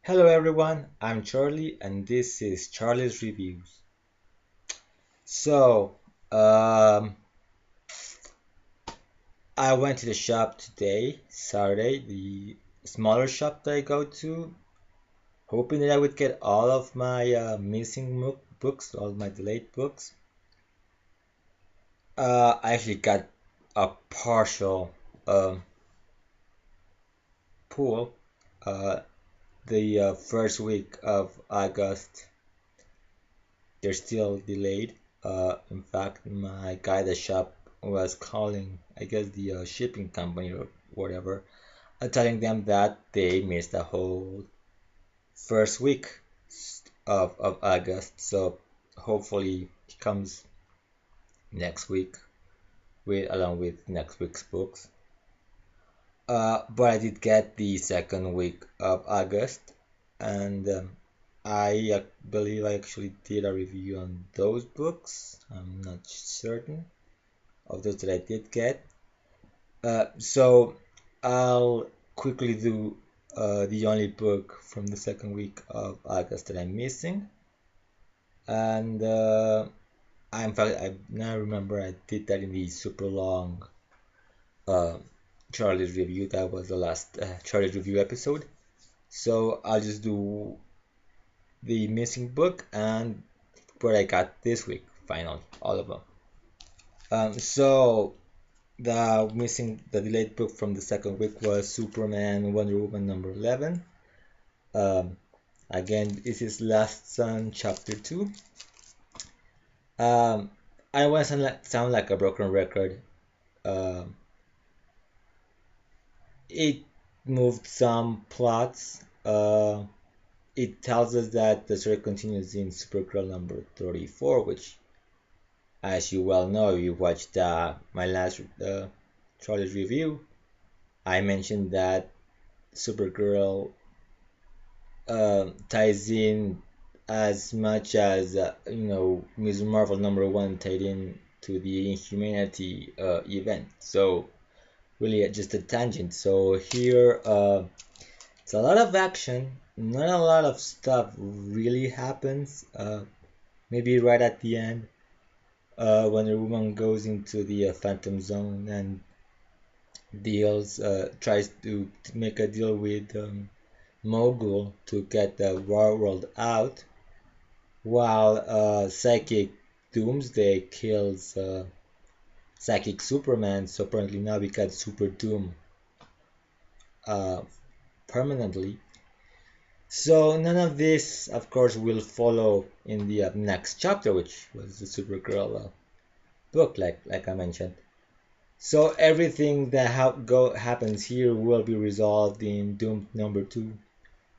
Hello everyone, I'm Charlie and this is Charlie's Reviews. So, um, I went to the shop today, Saturday, the smaller shop that I go to, hoping that I would get all of my missing books, all my delayed books. I actually got a partial um, pull. Uh, the first week of August, they're still delayed. In fact, my guy at the shop was calling, I guess, the shipping company or whatever, telling them that they missed the whole first week of August. So hopefully it comes next week with along with next week's books. But I did get the second week of August, and I believe I actually did a review on those books. I'm not certain of those that I did get. So I'll quickly do the only book from the second week of August that I'm missing. And in fact, I now remember I did that in the super long uh, Charlie's review. That was the last Charlie's review episode. So I'll just do the missing book and what I got this week, finally, all of them. So the delayed book from the second week was Superman Wonder Woman number 11. Um, Again, this is Last Sun chapter 2. Um, I want to sound like a broken record. Um, it moved some plots. It tells us that the story continues in Supergirl number 34, which, as you well know, you watched my last Charlie's review. I mentioned that Supergirl ties in as much as Ms. Marvel number one tied in to the Inhumanity event. So really just a tangent. So here it's a lot of action. Not a lot of stuff really happens. Maybe right at the end, when the woman goes into the Phantom Zone and tries to make a deal with Mogul to get the War World out, while Psychic Doomsday kills Psychic Superman. So apparently now we got Super Doom uh, permanently. So none of this, of course, will follow in the next chapter, which was the Supergirl book, like I mentioned. So everything that happens here will be resolved in Doom number 2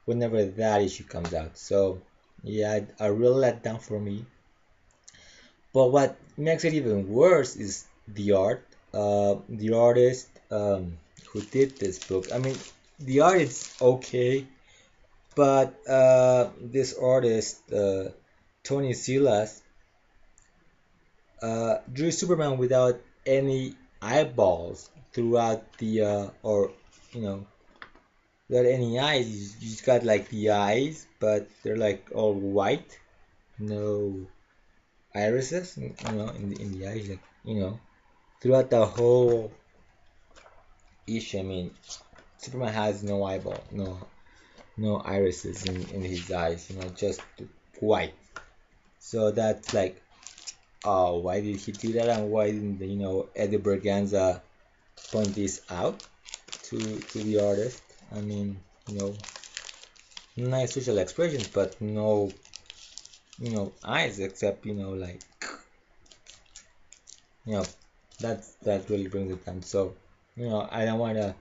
whenever that issue comes out. So yeah, a real letdown for me. But what makes it even worse is the art. The artist who did this book. I mean, the art is okay, but this artist, Tony Silas, drew Superman without any eyeballs throughout or you know, without any eyes. You just got like the eyes, but they're like all white, no irises, in the eyes, like, throughout the whole issue. I mean, Superman has no eyeball, no irises in his eyes, just white. So that's like, oh, why did he do that, and why didn't Eddie Berganza point this out to the artist? I mean, nice facial expressions, but no, eyes, except like, you know, that really brings it down. So, I don't want to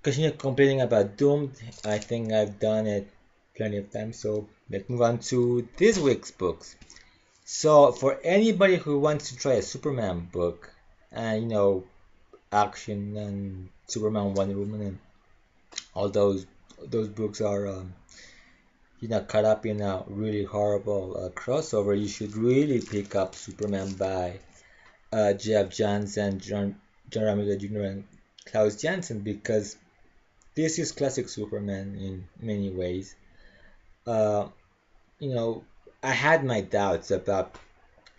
continue complaining about Doomed. I think I've done it plenty of times. So let's move on to this week's books. So for anybody who wants to try a Superman book, and action and Superman, Wonder Woman, and all those books are caught up in a really horrible crossover, you should really pick up Superman by Jeff Johns and John Romita Jr. and Klaus Janson, because this is classic Superman in many ways. Uh, you know, I had my doubts about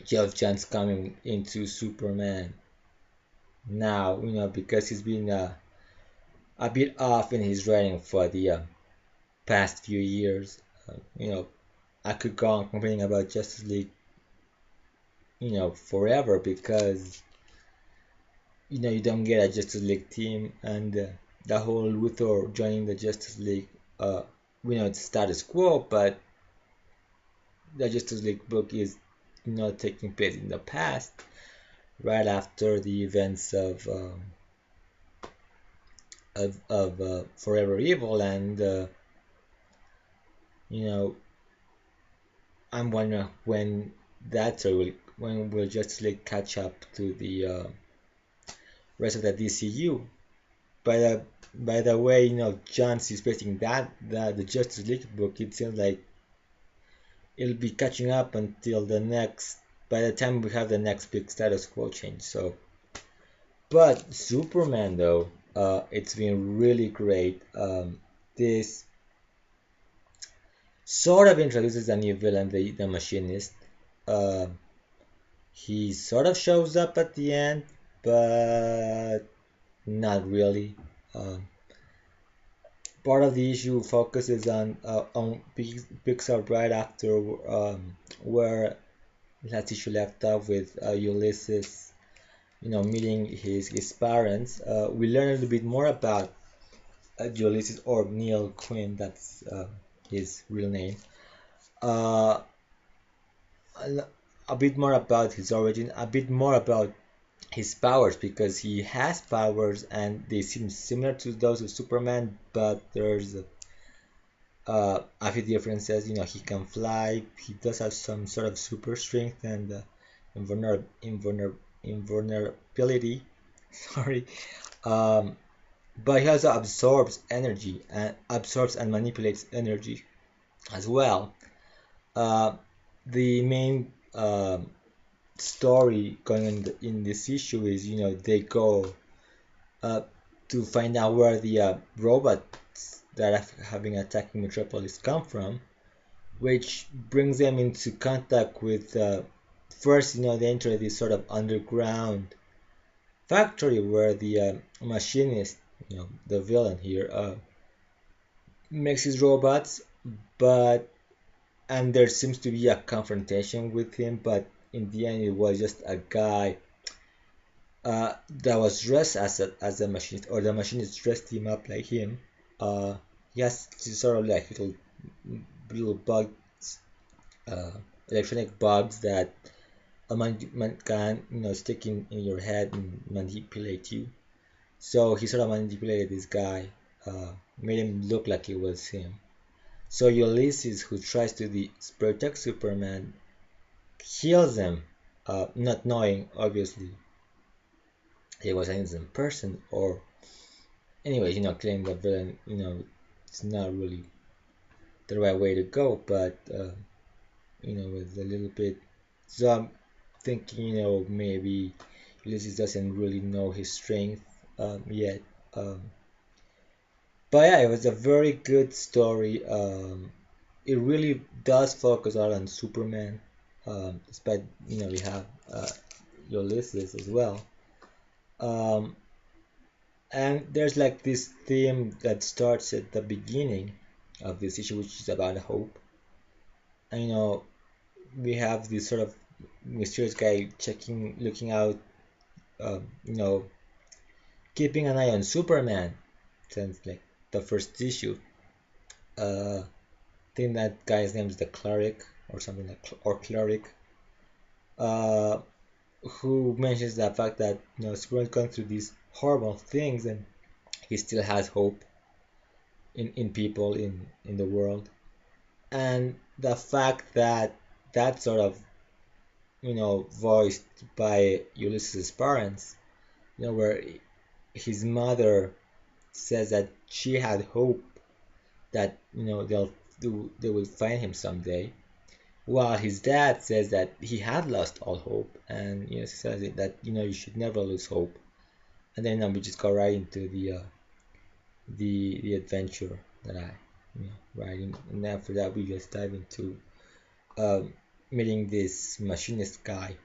Geoff Johns coming into Superman now, because he's been a bit off in his writing for the past few years. I could go on complaining about Justice League, forever because you don't get a Justice League team, and the whole Luthor joining the Justice League. We know it's status quo, but the Justice League book is not taking place in the past, right after the events of Forever Evil, and you know I'm wondering when will Justice League catch up to the rest of the DCU. By the way, Johns is basing that the Justice League book. It seems like it'll be catching up until by the time we have the next big status quo change. So, but Superman though, it's been really great. This sort of introduces a new villain, the Machinist. Uh, he sort of shows up at the end, but not really. Um, Part of the issue focuses on Pixar right after where last issue left off with Ulysses, meeting his parents. We learn a little bit more about Ulysses, or Neil Quinn, that's his real name. Uh, a bit more about his origin, a bit more about his powers, because he has powers and they seem similar to those of Superman, but there's a few differences. He can fly, he does have some sort of super strength and invulnerability. Sorry. Um, but he also absorbs and manipulates energy as well. Uh, the main story going in this issue is, they go uh, to find out where the robots that have been attacking Metropolis come from, which brings them into contact with first, they enter this sort of underground factory where the machinist, the villain here, makes his robots, but and there seems to be a confrontation with him, but in the end it was just a guy that was dressed as a machinist, or the machinist dressed him up like him. He has sort of like little bugs, uh, electronic bugs that a man can stick in your head and manipulate you. So he sort of manipulated this guy, made him look like it was him. So Ulysses, who tries to protect Superman, kills him, not knowing obviously he was an innocent person. Or anyways, killing the villain, it's not really the right way to go, but with a little bit. So I'm thinking, maybe Ulysses doesn't really know his strength yet. But yeah, it was a very good story. It really does focus a lot on Superman, despite we have Ulysses as well. Um, and there's like this theme that starts at the beginning of this issue, which is about hope. And we have this sort of mysterious guy looking out, you know, keeping an eye on Superman since like the first issue. I think that guy's name is the Cleric or something like, or Cleric, uh, who mentions the fact that Superman's going through these horrible things and he still has hope in people in the world, and the fact that that sort of voiced by Ulysses' parents, where his mother says that she had hope that they will find him someday, while his dad says that he had lost all hope, and says that you should never lose hope. And then we just go right into the adventure that I writing, and after that we just dive into um, meeting this machinist guy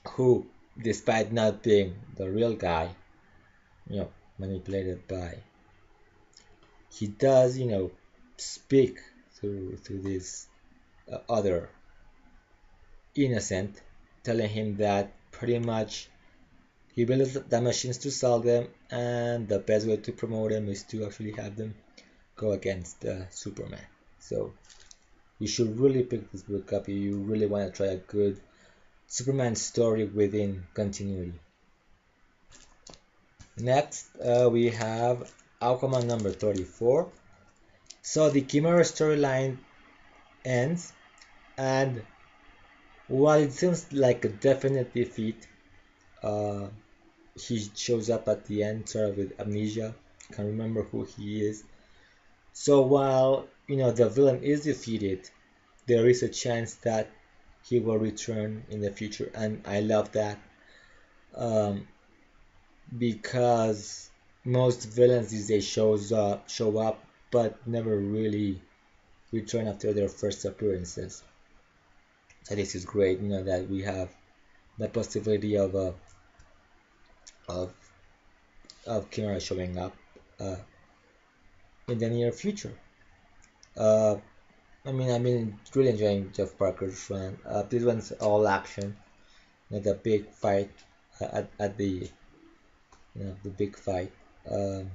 who, despite not being the real guy, manipulated by, he does speak through this other innocent, telling him that pretty much he builds the machines to sell them, and the best way to promote them is to actually have them go against Superman. So you should really pick this book up if you really want to try a good Superman story within continuity. Next, we have Aquaman number 34. So the Chimera storyline ends, and while it seems like a definite defeat, uh, he shows up at the end sort of with amnesia, can't remember who he is. So while the villain is defeated, there is a chance that he will return in the future, and I love that, um, because most villains these days show up but never really return after their first appearances. So this is great, that we have the possibility of of Kimura showing up uh, in the near future. Uh, I've been really enjoying Jeff Parker's run. This one's all action, the big fight at the big fight. Um,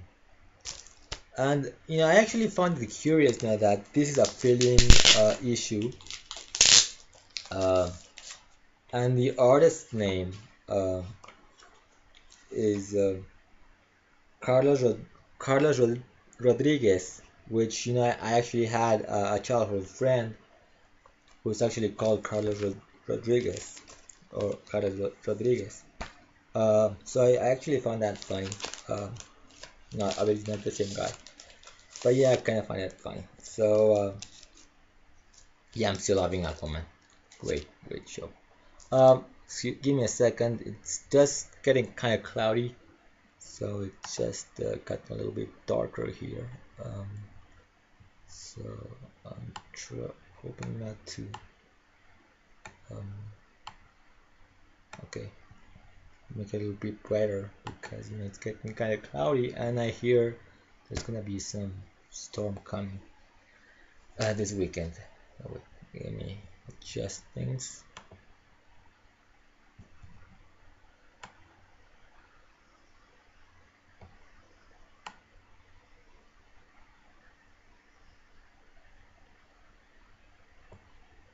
and I actually found it curious now that this is a fill-in issue, uh, and the artist's name uh, is Carlos Rod- Carlos Rodriguez, which I actually had a childhood friend who's actually called Rodriguez or Rodriguez. So I actually found that funny. Uh, no, obviously not the same guy, but yeah, I kind of find it funny. So yeah, I'm still loving Aquaman. Great show. Give me a second. It's just getting kind of cloudy, so it's just gotten a little bit darker here. Um, so I'm hoping not to. Um, okay, make it a little bit brighter because it's getting kind of cloudy, and I hear there's gonna be some storm coming this weekend. Oh, wait, let me adjust things.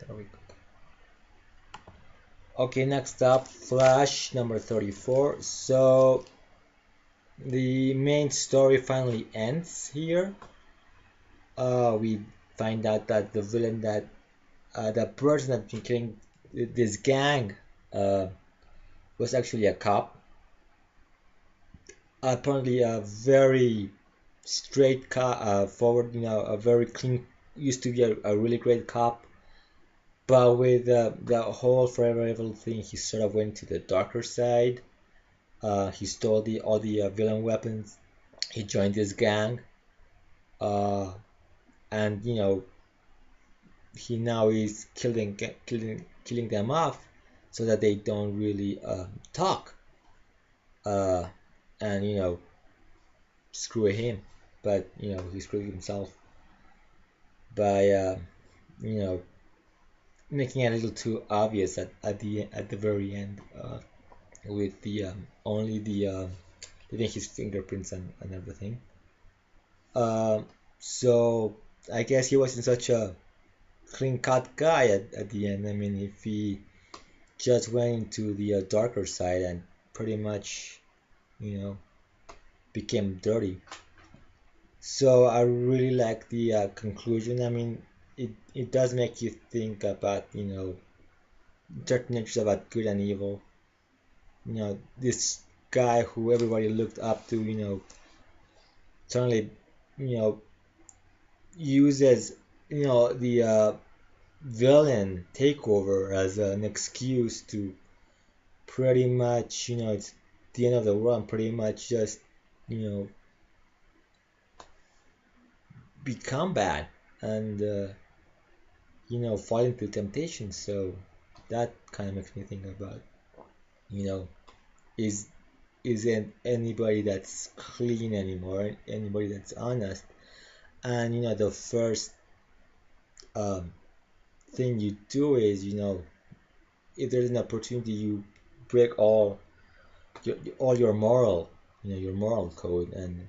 There we go. Okay, next up, Flash number 34. So the main story finally ends here. We find out that the villain, that the person that been killing this gang, uh, was actually a cop. Apparently, a very straight cop, forward, a very clean. Used to be a really great cop, but with the whole Forever Evil thing, he sort of went to the darker side. He stole all the villain weapons. He joined this gang, uh, and he now is killing them off so that they don't really talk, uh, and screw him. But he screwed himself by you know making it a little too obvious at the very end, with the only the leaving his fingerprints and everything. Um, so I guess he wasn't such a clean cut guy at the end. I mean, if he just went into the darker side and pretty much, you know, became dirty. So I really like the conclusion. I mean, it does make you think about, certain natures about good and evil. This guy who everybody looked up to, suddenly, you know, uses, the villain takeover as an excuse to pretty much, it's the end of the world, and pretty much just, you know, become bad and fall into temptation. So that kind of makes me think about, you know, is isn't anybody that's clean anymore, anybody that's honest. And the first um, thing you do is, if there's an opportunity, you break all your moral, your moral code and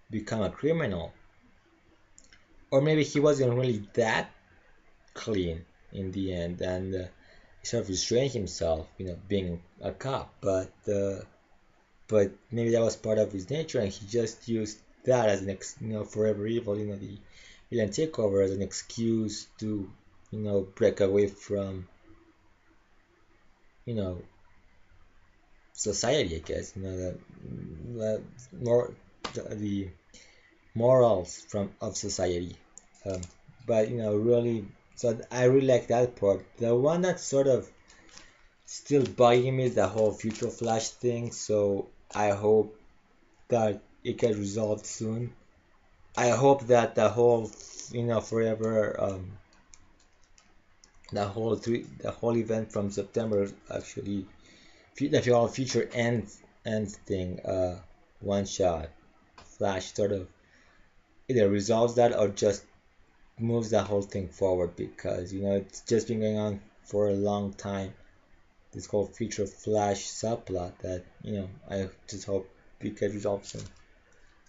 become a criminal. Or maybe he wasn't really that clean in the end, and he sort of restrained himself, being a cop. But maybe that was part of his nature, and he just used that as forever evil, the villain takeover as an excuse to, break away from, you know, society, I guess, the more the morals of society. Um, but really, so I really like that part. The one that's sort of still bugging me is the whole Future Flash thing. So I hope that it gets resolved soon. I hope that the whole, forever, the whole event from September actually, the whole future ends thing, one shot, Flash sort of either resolves that or just moves the whole thing forward, because it's just been going on for a long time. This whole future Flash subplot that I just hope it gets resolved soon.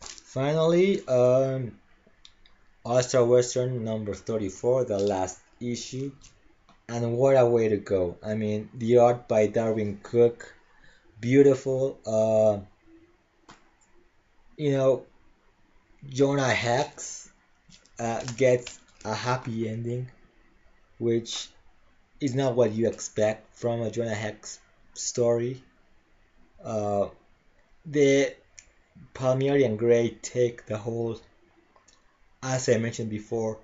Finally, All-Star Western number 34, the last issue. And what a way to go. I mean, the art by Darwin Cook, beautiful. You know, Jonah Hex gets a happy ending, which is not what you expect from a Jonah Hex story. Uh, the Palmieri and Gray take the whole, as I mentioned before,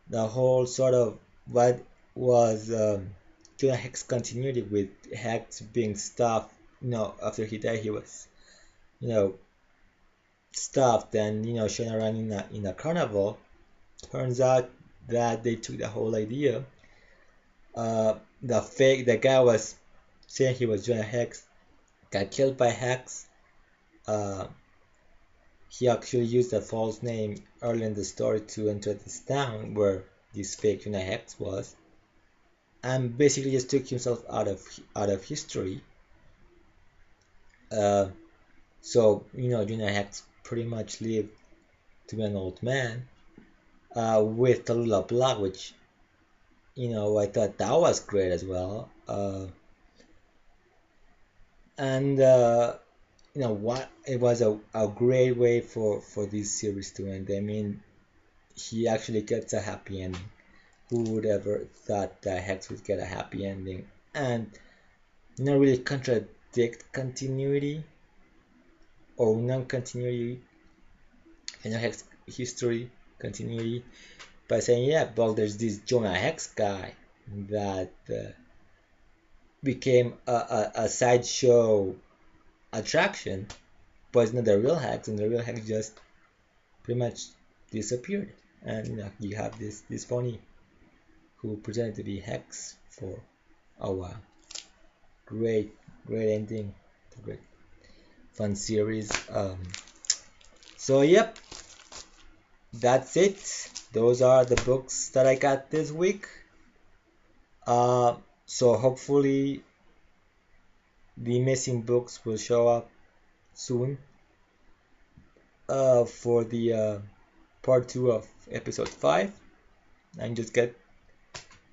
the whole sort of what was Jonah Hex continuity with Hex being stuffed. After he died, he was, you know, stuffed and showing around in a carnival. Turns out that they took the whole idea. The guy was saying he was Jonah Hex, got killed by Hex. Uh, he actually used a false name early in the story to enter this town where this fake Jonah Hex was, and basically just took himself out of history. Uh, so Jonah Hex pretty much lived to be an old man with Tallulah Black, which I thought that was great as well. And what it was a great way for this series to end. I mean, he actually gets a happy ending. Who would ever thought that Hex would get a happy ending and not really contradict continuity or non-continuity, Hex history continuity, by saying, yeah, well, there's this Jonah Hex guy that became a sideshow attraction, but it's not the real Hex, and the real Hex just pretty much disappeared. And you have this phony who pretended to be Hex for a while. Great ending, great fun series. So yep, that's it. Those are the books that I got this week. So hopefully the missing books will show up soon for the part 2 of episode 5, and just get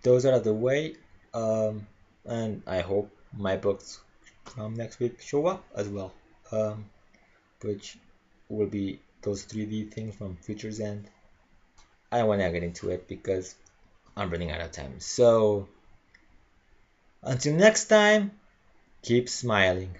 those out of the way. And I hope my books from next week show up as well, which will be those 3D things from Future's End. I don't want to get into it because I'm running out of time. So until next time, keep smiling.